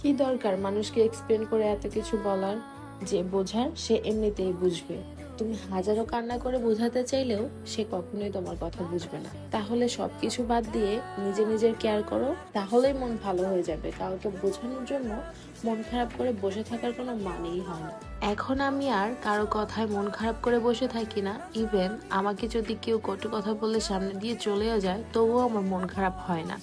কি দরকার মানুষকে এক্সপ্লেন করে এত কিছু বলার? যে বোঝার সে এমনিতেই বুঝবে। তুমি হাজারো কান্না করে বোঝাতে চাইলেও সে কখনোই তোমার কথা বুঝবে না। তাহলে সবকিছু বাদ দিয়ে নিজের কেয়ার করো, তাহলেই মন ভালো হয়ে যাবে। কাউকে বোঝানোর জন্য মন খারাপ করে বসে থাকার কোনো মানেই হয় না। এখন আমি আর কারো কথায় মন খারাপ করে বসে থাকি না। ইভেন আমাকে যদি কেউ কটু কথা বলে সামনে দিয়ে চলেও যায়, তবুও আমার মন খারাপ হয় না।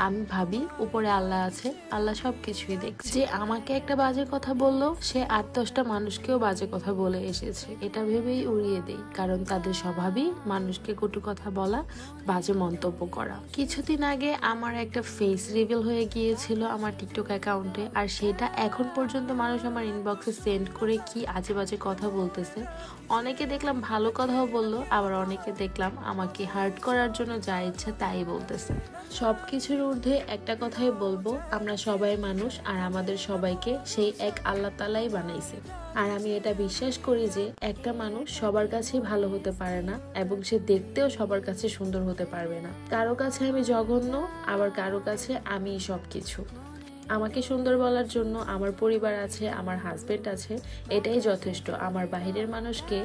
আমি ভাবি উপরে আল্লাহ আছে, আল্লাহ সবকিছুই দেখছে। যে আমাকে একটা বাজে কথা বললো, সে 8-10টা মানুষকেও বাজে কথা বলে এসেছে, এটা ভেবেই উড়িয়ে দেই। কারণ তাদের স্বভাবই মানুষকে কটু কথা বলা, বাজে মন্তব্য করা। কিছুদিন আগে আমার একটা ফেস রিভিল হয়ে গিয়েছিল আমার টিকটক অ্যাকাউন্টে, আর সেটা এখন পর্যন্ত মানুষ আমার ইনবক্সে সেন্ড করে কি আজে বাজে কথা বলতেছে। অনেকে দেখলাম ভালো কথাও বললো, আবার অনেকে দেখলাম আমাকে হার্ট করার জন্য যা ইচ্ছা তাই বলতেছে। সবকিছুর ঊর্ধ্বে একটা কথাই বলবো, আমরা সবাই মানুষ, আর আমাদের সবাইকে সেই এক আল্লাহ তাআলাই বানাইছে। আর আমি এটা বিশ্বাস করি যে একটা মানুষ সবার কাছেই ভালো হতে পারে না, এবং সে দেখতেও সবার কাছে সুন্দর হতে পারবে না। কারো কাছে আমি জঘন্য, আবার কারো কাছে আমি সবকিছু। আমাকে সুন্দর বলার জন্য আমার পরিবার আছে, আমার হাজবেন্ড আছে, এটাই যথেষ্ট। আমার বাহিরের মানুষকে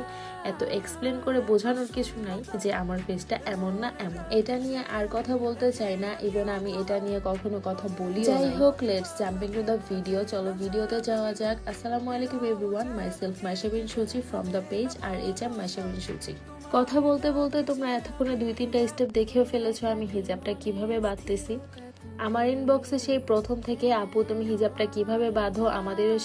এত এক্সপ্লেন করে বোঝানোর কিছু নাই যে আমার ফেসটা এমন না এমন। এটা নিয়ে আর কথা বলতে চাই না, ইভেন আমি এটা নিয়ে কখনো কথা বলি। যাই হোক, let's jumping to the video. চলো ভিডিওতে যাওয়া যাক। আসসালামু আলাইকুম everyone, myself Maishabin Suchi from the page R HM Maishabin Suchi. কথা বলতে বলতে তোমরা এতক্ষণে 2-3টা স্টেপ দেখেও ফেলেছো আমি হিজাবটা কিভাবে বাঁধতেছি। আমার ইনবক্সে সেই প্রথম থেকে আপু তুমি হিজাবটা কিভাবে বাঁধো, আমাদেরও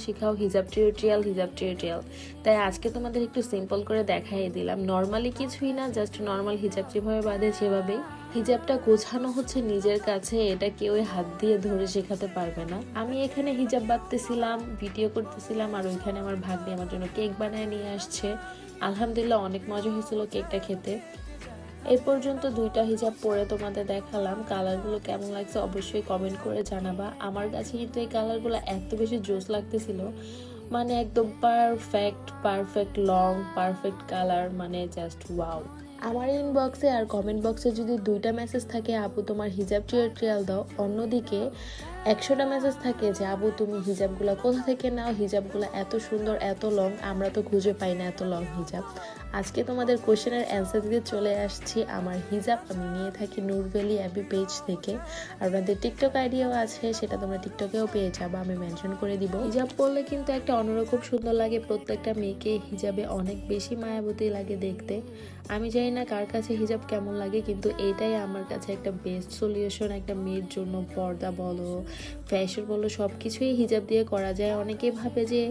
শেখাও, হিজাব টিউটোরিয়াল। তাই আজকে তোমাদের একটু সিম্পল করে দেখাই দিলাম। নর্মালি কিছুই না, জাস্ট নর্মাল হিজাব যেভাবে বাঁধে সেভাবেই। হিজাবটা গোছানো হচ্ছে নিজের কাছে, এটা কেউ হাত দিয়ে ধরে শেখাতে পারবে না। আমি এখানে হিজাব বাঁধতেছিলাম, ভিডিও করতেছিলাম, আর ওইখানে আমার ভাগ্নি আমার জন্য কেক বানায় নিয়ে আসছে। আলহামদুলিল্লাহ অনেক মজা হয়েছিল কেকটা খেতে। এই পর্যন্ত 2টা হিজাব পরে তোমাদের দেখালাম। কালারগুলো কেমন লাগছে অবশ্যই কমেন্ট করে জানাবা। আমার কাছে কিন্তু এই কালারগুলো এত বেশি জোস লাগতেছিল, মানে একদম পারফেক্ট লং, পারফেক্ট কালার, মানে জাস্ট ওয়াও। আমার ইনবক্সে আর কমেন্ট বক্সে যদি 2টা মেসেজ থাকে আপু তোমার হিজাব টিউটোরিয়াল দাও, অন্যদিকে 100টা মেসেজ থাকে যে আপু তুমি হিজাবগুলো কোথা থেকে নাও, হিজাবগুলো এত সুন্দর এত লং, আমরা তো খুঁজে পাই না এত লং হিজাব। আজকে তোমাদের কোশ্চেনের অ্যান্সার দিতে চলে আসছি। আমার হিজাব আমি নিয়ে থাকি নূর ভ্যালি অ্যাপি পেজ থেকে, আর আমাদের টিকটক আইডিও আছে, সেটা তোমরা টিকটকেও পেয়ে যাবে, আমি মেনশন করে দিব। হিজাব পরলে কিন্তু একটা অন্যরকম সুন্দর লাগে, প্রত্যেকটা মেয়েকে হিজাবে অনেক বেশি মায়াবতী লাগে দেখতে। আমি জানি না কার কাছে হিজাব কেমন লাগে, কিন্তু এটাই আমার কাছে একটা বেস্ট সলিউশন। একটা মেয়ের জন্য পর্দা বলো, ফ্যাশন বলো, সব কিছুই হিজাব দিয়ে করা যায়। অনেকে ভাবে যে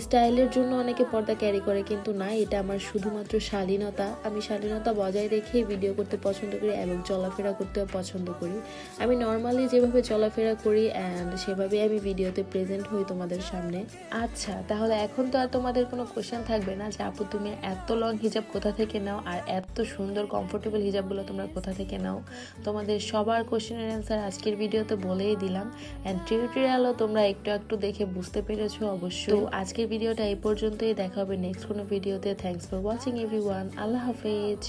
স্টাইলের জন্য অনেকে পর্দা ক্যারি করে, কিন্তু না, এটা আমার শুধুমাত্র শালীনতা। আমি শালীনতা বজায় রেখে ভিডিও করতে পছন্দ করি এবং চলাফেরা করতেও পছন্দ করি। আমি নর্মালি যেভাবে চলাফেরা করি অ্যান্ড সেভাবে আমি ভিডিওতে প্রেজেন্ট হই তোমাদের সামনে। আচ্ছা, তাহলে এখন তো আর তোমাদের কোনো কোশ্চেন থাকবে না যে আপু তুমি এত লং হিজাব কোথা থেকে নাও, আর এত সুন্দর কমফোর্টেবল হিজাবগুলো তোমরা কোথা থেকে নাও। তোমাদের সবার কোশ্চেনের অ্যান্সার আজকের ভিডিওতে বলেই দিলাম, অ্যান্ড টিউটোরিয়ালও তোমরা একটু দেখে বুঝতে পেরেছো অবশ্যই। তো আজকের ভিডিওটা এই পর্যন্তই, দেখা হবে নেক্সট কোনো ভিডিওতে। থ্যাঙ্কস ফর ওয়াচিং এভরিওয়ান, আল্লাহ হাফেজ।